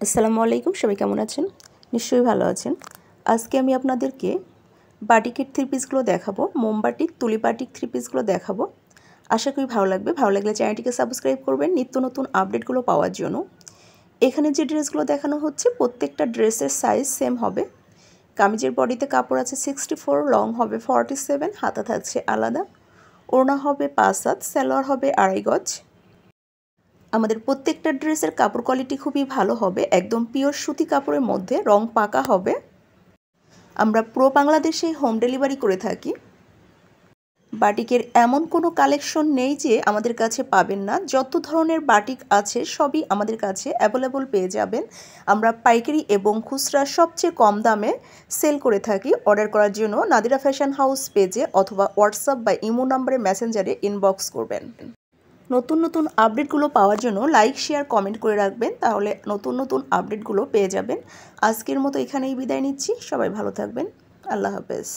আসসালামু আলাইকুম, সবাই কেমন আছেন? নিশ্চয়ই ভালো আছেন। আজকে আমি আপনাদেরকে বাটিকের থ্রি পিসগুলো দেখাবো, মোমবাটিক তুলি বাটিক থ্রি পিসগুলো দেখাবো। আশা করি ভালো লাগবে। ভালো লাগলে চ্যানেলটিকে সাবস্ক্রাইব করবেন নিত্য নতুন আপডেটগুলো পাওয়ার জন্য। এখানে যে ড্রেসগুলো দেখানো হচ্ছে প্রত্যেকটা ড্রেসের সাইজ সেম হবে। কামিজের বডিতে কাপড় আছে 64, লং হবে 47, হাতা থাকছে আলাদা, ওড়না হবে 5 হাত, সালোয়ার হবে 2.5 গজ। আমাদের প্রত্যেকটা ড্রেসের কাপড় কোয়ালিটি খুবই ভালো হবে, একদম পিওর সুতি কাপড়ের মধ্যে, রং পাকা হবে। আমরা পুরো বাংলাদেশে হোম ডেলিভারি করে থাকি। বাটিকের এমন কোনো কালেকশন নেই যে আমাদের কাছে পাবেন না। যত ধরনের বাটিক আছে সবই আমাদের কাছে অ্যাভেলেবল পেয়ে যাবেন। আমরা পাইকারি এবং খুচরা সবচেয়ে কম দামে সেল করে থাকি। অর্ডার করার জন্য নাদিরা ফ্যাশন হাউস পেজে অথবা হোয়াটসঅ্যাপ বা ইমো নম্বরে মেসেঞ্জারে ইনবক্স করবেন। নতুন নতুন আপডেটগুলো পাওয়ার জন্য লাইক শেয়ার কমেন্ট করে রাখবেন, তাহলে নতুন নতুন আপডেটগুলো পেয়ে যাবেন। আজকের মতো এখানেই বিদায় নিচ্ছি। সবাই ভালো থাকবেন। আল্লাহ হাফেজ।